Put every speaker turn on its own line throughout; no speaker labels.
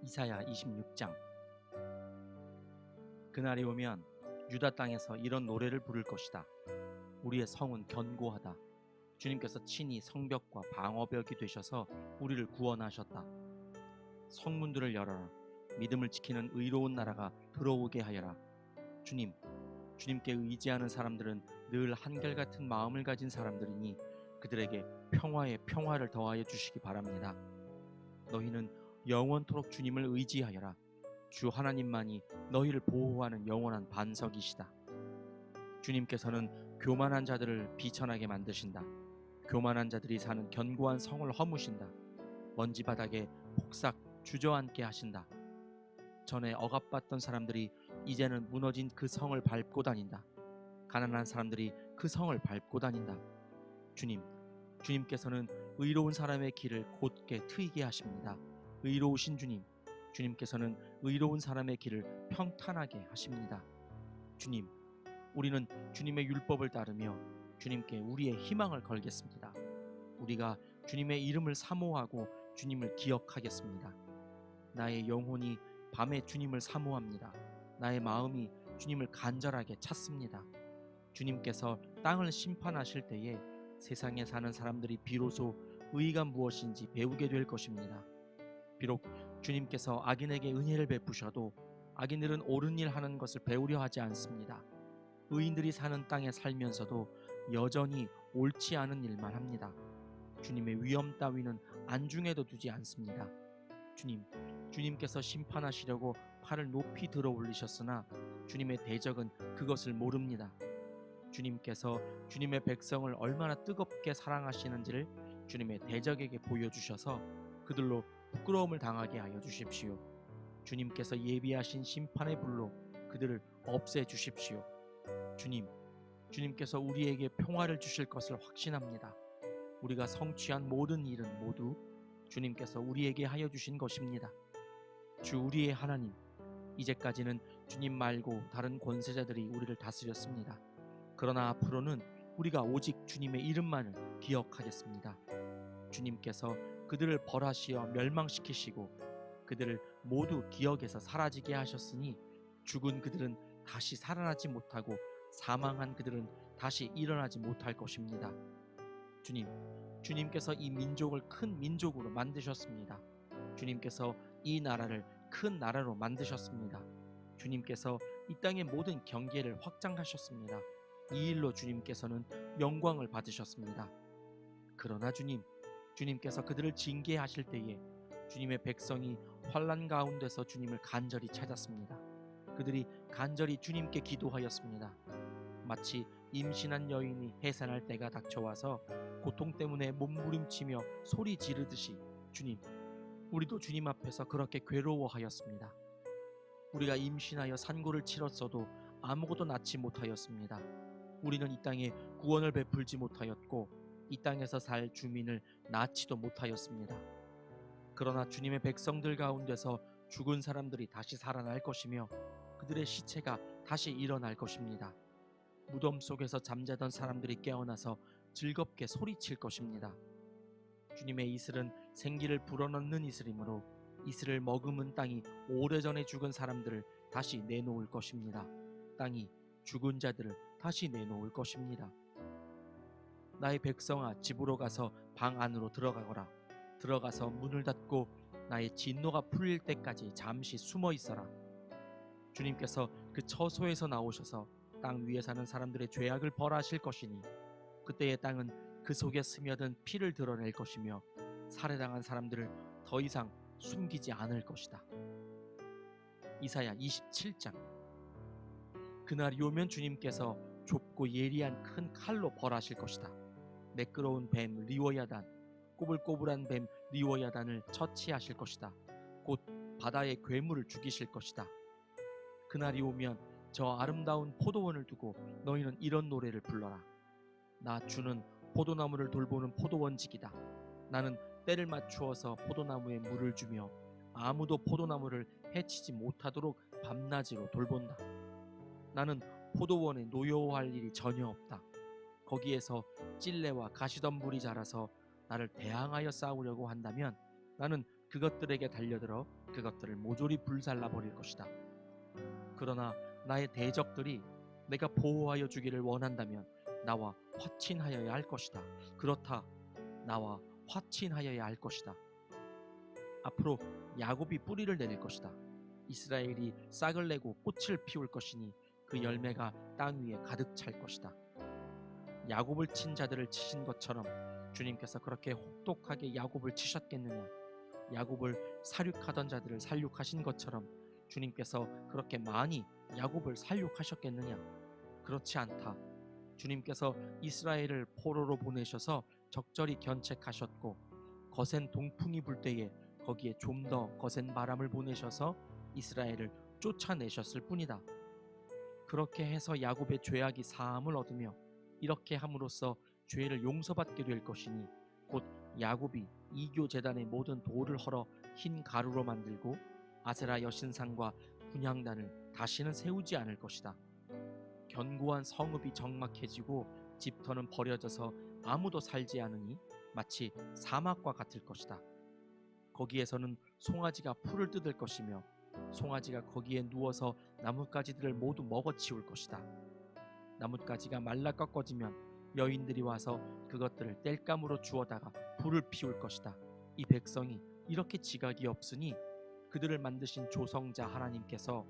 이사야 26장. 그날이 오면 유다 땅에서 이런 노래를 부를 것이다. 우리의 성은 견고하다. 주님께서 친히 성벽과 방어벽이 되셔서 우리를 구원하셨다. 성문들을 열어라. 믿음을 지키는 의로운 나라가 들어오게 하여라. 주님께 의지하는 사람들은 늘 한결같은 마음을 가진 사람들이니 그들에게 평화의 평화를 더하여 주시기 바랍니다. 너희는 영원토록 주님을 의지하여라. 주 하나님만이 너희를 보호하는 영원한 반석이시다. 주님께서는 교만한 자들을 비천하게 만드신다. 교만한 자들이 사는 견고한 성을 허무신다. 먼지 바닥에 폭삭 주저앉게 하신다. 전에 억압받던 사람들이 이제는 무너진 그 성을 밟고 다닌다. 가난한 사람들이 그 성을 밟고 다닌다. 주님께서는 의로운 사람의 길을 곧게 트이게 하십니다. 의로우신 주님께서는 의로운 사람의 길을 평탄하게 하십니다. 우리는 주님의 율법을 따르며 주님께 우리의 희망을 걸겠습니다. 우리가 주님의 이름을 사모하고 주님을 기억하겠습니다. 나의 영혼이 밤에 주님을 사모합니다. 나의 마음이 주님을 간절하게 찾습니다. 주님께서 땅을 심판하실 때에 세상에 사는 사람들이 비로소 의가 무엇인지 배우게 될 것입니다. 비록 주님께서 악인에게 은혜를 베푸셔도 악인들은 옳은 일 하는 것을 배우려 하지 않습니다. 의인들이 사는 땅에 살면서도 여전히 옳지 않은 일만 합니다. 주님의 위엄 따위는 안중에도 두지 않습니다. 주님께서 심판하시려고 팔을 높이 들어 올리셨으나 주님의 대적은 그것을 모릅니다. 주님께서 주님의 백성을 얼마나 뜨겁게 사랑하시는지를 주님의 대적에게 보여주셔서 그들로 부끄러움을 당하게 하여 주십시오. 주님께서 예비하신 심판의 불로 그들을 없애 주십시오. 주님께서 우리에게 평화를 주실 것을 확신합니다. 우리가 성취한 모든 일은 모두 주님께서 우리에게 하여 주신 것입니다. 주 우리의 하나님, 이제까지는 주님 말고 다른 권세자들이 우리를 다스렸습니다. 그러나 앞으로는 우리가 오직 주님의 이름만을 기억하겠습니다. 주님께서 그들을 벌하시어 멸망시키시고 그들을 모두 기억에서 사라지게 하셨으니 죽은 그들은 다시 살아나지 못하고 사망한 그들은 다시 일어나지 못할 것입니다. 주님께서 이 민족을 큰 민족으로 만드셨습니다. 주님께서 이 나라를 큰 나라로 만드셨습니다. 주님께서 이 땅의 모든 경계를 확장하셨습니다. 이 일로 주님께서는 영광을 받으셨습니다. 그러나 주님께서 그들을 징계하실 때에 주님의 백성이 환난 가운데서 주님을 간절히 찾았습니다. 그들이 간절히 주님께 기도하였습니다. 마치 임신한 여인이 해산할 때가 닥쳐와서 고통 때문에 몸부림치며 소리 지르듯이 우리도 주님 앞에서 그렇게 괴로워하였습니다. 우리가 임신하여 산고를 치렀어도 아무것도 낳지 못하였습니다. 우리는 이 땅에 구원을 베풀지 못하였고 이 땅에서 살 주민을 낳지도 못하였습니다. 그러나 주님의 백성들 가운데서 죽은 사람들이 다시 살아날 것이며 그들의 시체가 다시 일어날 것입니다. 무덤 속에서 잠자던 사람들이 깨어나서 즐겁게 소리칠 것입니다. 주님의 이슬은 생기를 불어넣는 이슬이므로 이슬을 머금은 땅이 오래전에 죽은 사람들을 다시 내놓을 것입니다. 땅이 죽은 자들을 다시 내놓을 것입니다. 나의 백성아, 집으로 가서 방 안으로 들어가거라. 들어가서 문을 닫고 나의 진노가 풀릴 때까지 잠시 숨어 있어라. 주님께서 그 처소에서 나오셔서 땅 위에 사는 사람들의 죄악을 벌하실 것이니 그때의 땅은 그 속에 스며든 피를 드러낼 것이며 살해당한 사람들을 더 이상 숨기지 않을 것이다. 이사야 27장. 그날이 오면 주님께서 좁고 예리한 큰 칼로 벌하실 것이다. 매끄러운 뱀 리워야단, 꼬불꼬불한 뱀 리워야단을 처치하실 것이다. 곧 바다의 괴물을 죽이실 것이다. 그날이 오면 저 아름다운 포도원을 두고 너희는 이런 노래를 불러라. 나 주는 포도나무를 돌보는 포도원직이다. 나는 때를 맞추어서 포도나무에 물을 주며 아무도 포도나무를 해치지 못하도록 밤낮으로 돌본다. 나는 포도원에 노여워할 일이 전혀 없다. 거기에서 찔레와 가시덤불이 자라서 나를 대항하여 싸우려고 한다면 나는 그것들에게 달려들어 그것들을 모조리 불살라 버릴 것이다. 그러나 나의 대적들이 내가 보호하여 주기를 원한다면 나와 화친하여야 할 것이다. 그렇다. 나와 화친하여야 할 것이다. 앞으로 야곱이 뿌리를 내릴 것이다. 이스라엘이 싹을 내고 꽃을 피울 것이니 그 열매가 땅 위에 가득 찰 것이다. 야곱을 친 자들을 치신 것처럼 주님께서 그렇게 혹독하게 야곱을 치셨겠느냐? 야곱을 살육하던 자들을 살육하신 것처럼 주님께서 그렇게 많이 야곱을 살육하셨겠느냐? 그렇지 않다. 주님께서 이스라엘을 포로로 보내셔서 적절히 견책하셨고 거센 동풍이 불 때에 거기에 좀 더 거센 바람을 보내셔서 이스라엘을 쫓아내셨을 뿐이다. 그렇게 해서 야곱의 죄악이 사함을 얻으며 이렇게 함으로써 죄를 용서받게 될 것이니 곧 야곱이 이교 제단의 모든 돌을 헐어 흰 가루로 만들고 아세라 여신상과 분향단을 다시는 세우지 않을 것이다. 견고한 성읍이 적막해지고 집터는 버려져서 아무도 살지 않으니 마치 사막과 같을 것이다. 거기에서는 송아지가 풀을 뜯을 것이며 송아지가 거기에 누워서 나뭇가지들을 모두 먹어치울 것이다. 나뭇가지가 말라 꺾어지면 여인들이 와서 그것들을 땔감으로 주워다가 불을 피울 것이다. 이 백성이 이렇게 지각이 없으니 그들을 만드신 조성자 하나님께서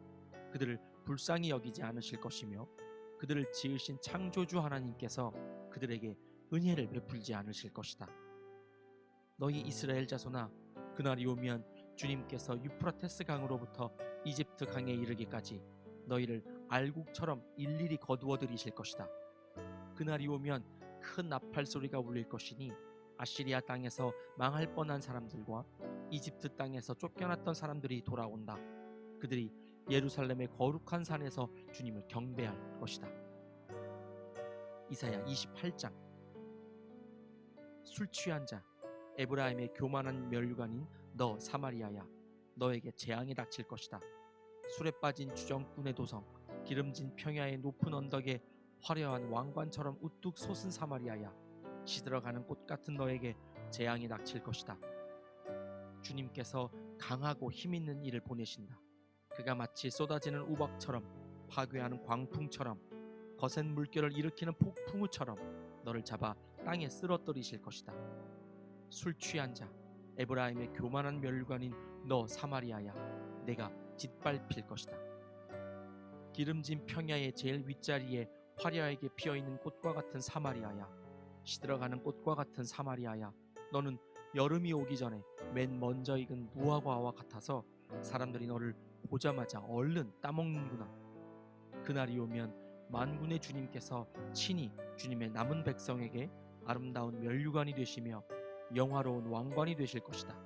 그들을 불쌍히 여기지 않으실 것이며 그들을 지으신 창조주 하나님께서 그들에게 은혜를 베풀지 않으실 것이다. 너희 이스라엘 자손아, 그날이 오면 주님께서 유프라테스 강으로부터 이집트 강에 이르기까지 너희를 알곡처럼 일일이 거두어 들이실 것이다. 그날이 오면 큰 나팔 소리가 울릴 것이니 아시리아 땅에서 망할 뻔한 사람들과 이집트 땅에서 쫓겨났던 사람들이 돌아온다. 그들이 예루살렘의 거룩한 산에서 주님을 경배할 것이다. 이사야 28장. 술 취한 자, 에브라임의 교만한 면류관인 너 사마리아야, 너에게 재앙이 닥칠 것이다. 술에 빠진 주정꾼의 도성, 기름진 평야의 높은 언덕에 화려한 왕관처럼 우뚝 솟은 사마리아야, 시들어가는 꽃 같은 너에게 재앙이 닥칠 것이다. 주님께서 강하고 힘있는 이를 보내신다. 그가 마치 쏟아지는 우박처럼, 파괴하는 광풍처럼, 거센 물결을 일으키는 폭풍우처럼 너를 잡아 땅에 쓰러뜨리실 것이다. 술 취한 자, 에브라임의 교만한 면류관인 너 사마리아야, 내가 짓밟힐 것이다. 기름진 평야의 제일 윗자리에 화려하게 피어있는 꽃과 같은 사마리아야, 시들어가는 꽃과 같은 사마리아야, 너는 여름이 오기 전에 맨 먼저 익은 무화과와 같아서 사람들이 너를 보자마자 얼른 따먹는구나. 그날이 오면 만군의 주님께서 친히 주님의 남은 백성에게 아름다운 면류관이 되시며 영화로운 왕관이 되실 것이다.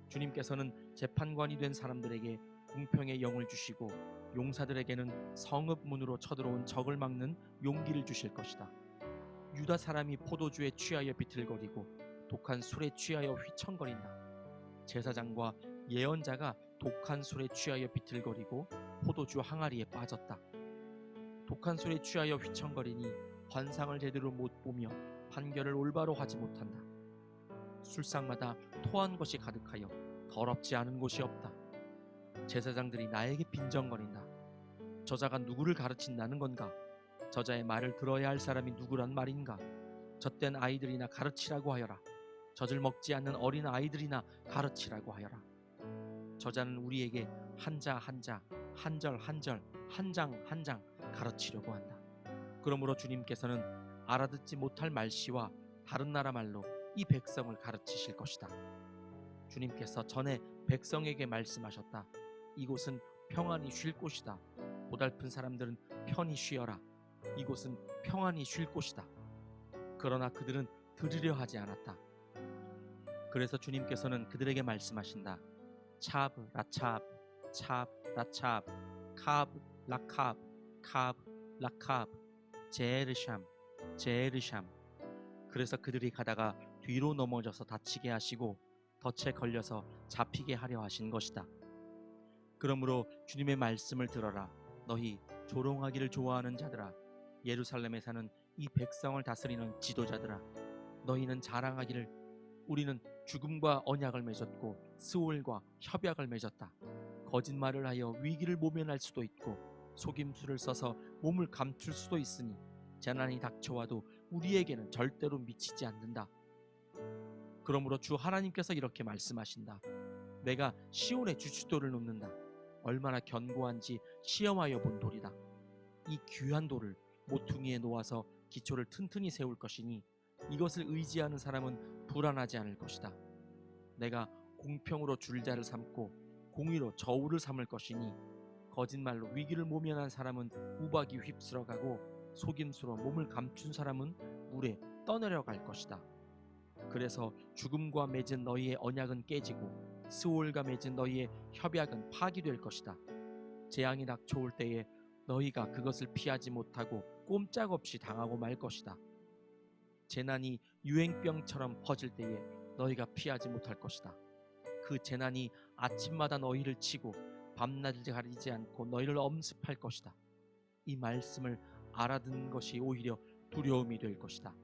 주님께서는 재판관이 된 사람들에게 공평의 영을 주시고 용사들에게는 성읍 문으로 쳐들어온 적을 막는 용기를 주실 것이다. 유다 사람이 포도주에 취하여 비틀거리고 독한 술에 취하여 휘청거린다. 제사장과 예언자가 독한 술에 취하여 비틀거리고 포도주 항아리에 빠졌다. 독한 술에 취하여 휘청거리니 환상을 제대로 못 보며 판결을 올바로 하지 못한다. 술상마다 토한 것이 가득하여 더럽지 않은 곳이 없다. 제사장들이 나에게 빈정거린다. 저자가 누구를 가르친다는 건가? 저자의 말을 들어야 할 사람이 누구란 말인가? 젖된 아이들이나 가르치라고 하여라. 젖을 먹지 않는 어린 아이들이나 가르치라고 하여라. 저자는 우리에게 한자 한자, 한절 한절, 한 장 한 장 가르치려고 한다. 그러므로 주님께서는 알아듣지 못할 말씨와 다른 나라 말로 이 백성을 가르치실 것이다. 주님께서 전에 백성에게 말씀하셨다. 이곳은 평안히 쉴 곳이다. 고달픈 사람들은 편히 쉬어라. 이곳은 평안히 쉴 곳이다. 그러나 그들은 들으려 하지 않았다. 그래서 주님께서는 그들에게 말씀하신다. 차브 라차브, 차브 라차브, 카브 라카브, 카브 라카브, 제르샴, 제르샴. 그래서 그들이 가다가 뒤로 넘어져서 다치게 하시고 덫에 걸려서 잡히게 하려 하신 것이다. 그러므로 주님의 말씀을 들어라. 너희 조롱하기를 좋아하는 자들아, 예루살렘에 사는 이 백성을 다스리는 지도자들아, 너희는 자랑하기를 우리는 죽음과 언약을 맺었고 스올과 협약을 맺었다. 거짓말을 하여 위기를 모면할 수도 있고 속임수를 써서 몸을 감출 수도 있으니 재난이 닥쳐와도 우리에게는 절대로 미치지 않는다. 그러므로 주 하나님께서 이렇게 말씀하신다. 내가 시온의 주춧돌을 놓는다. 얼마나 견고한지 시험하여 본 돌이다. 이 귀한 돌을 모퉁이에 놓아서 기초를 튼튼히 세울 것이니 이것을 의지하는 사람은 불안하지 않을 것이다. 내가 공평으로 줄자를 삼고 공의로 저울을 삼을 것이니 거짓말로 위기를 모면한 사람은 우박이 휩쓸어가고 속임수로 몸을 감춘 사람은 물에 떠내려갈 것이다. 그래서 죽음과 맺은 너희의 언약은 깨지고 스올과 맺은 너희의 협약은 파기될 것이다. 재앙이 닥쳐올 때에 너희가 그것을 피하지 못하고 꼼짝없이 당하고 말 것이다. 재난이 유행병처럼 퍼질 때에 너희가 피하지 못할 것이다. 그 재난이 아침마다 너희를 치고 밤낮을 가리지 않고 너희를 엄습할 것이다. 이 말씀을 알아듣는 것이 오히려 두려움이 될 것이다.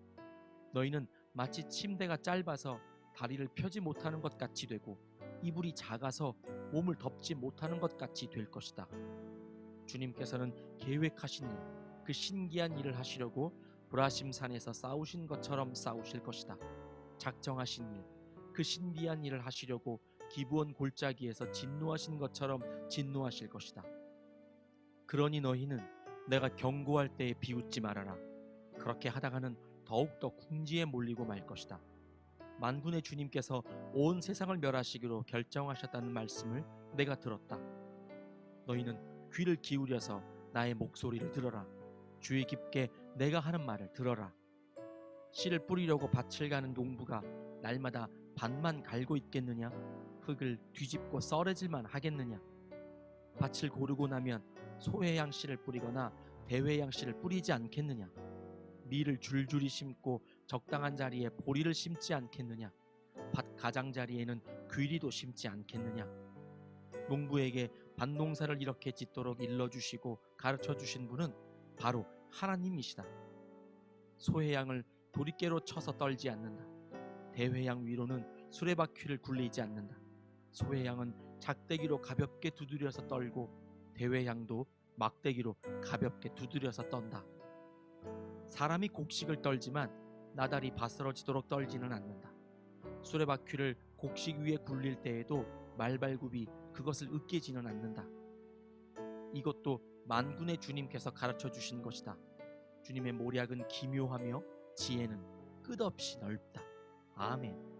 너희는 마치 침대가 짧아서 다리를 펴지 못하는 것 같이 되고 이불이 작아서 몸을 덮지 못하는 것 같이 될 것이다. 주님께서는 계획하신 일, 그 신기한 일을 하시려고 브라심산에서 싸우신 것처럼 싸우실 것이다. 작정하신 일, 그 신비한 일을 하시려고 기브온 골짜기에서 진노하신 것처럼 진노하실 것이다. 그러니 너희는 내가 경고할 때에 비웃지 말아라. 그렇게 하다가는 더욱더 궁지에 몰리고 말 것이다. 만군의 주님께서 온 세상을 멸하시기로 결정하셨다는 말씀을 내가 들었다. 너희는 귀를 기울여서 나의 목소리를 들어라. 주의 깊게 내가 하는 말을 들어라. 씨를 뿌리려고 밭을 가는 농부가 날마다 밭만 갈고 있겠느냐? 흙을 뒤집고 썰어질만 하겠느냐? 밭을 고르고 나면 소회양 씨를 뿌리거나 대회양 씨를 뿌리지 않겠느냐? 밀을 줄줄이 심고 적당한 자리에 보리를 심지 않겠느냐? 밭 가장자리에는 귀리도 심지 않겠느냐? 농부에게 밭농사를 이렇게 짓도록 일러주시고 가르쳐주신 분은 바로 하나님이시다. 소회양을 도리깨로 쳐서 떨지 않는다. 대회양 위로는 수레바퀴를 굴리지 않는다. 소회양은 작대기로 가볍게 두드려서 떨고 대회양도 막대기로 가볍게 두드려서 떤다. 사람이 곡식을 떨지만 나달이 바스러지도록 떨지는 않는다. 수레바퀴를 곡식 위에 굴릴 때에도 말발굽이 그것을 으깨지는 않는다. 이것도 만군의 주님께서 가르쳐 주신 것이다. 주님의 모략은 기묘하며 지혜는 끝없이 넓다. 아멘.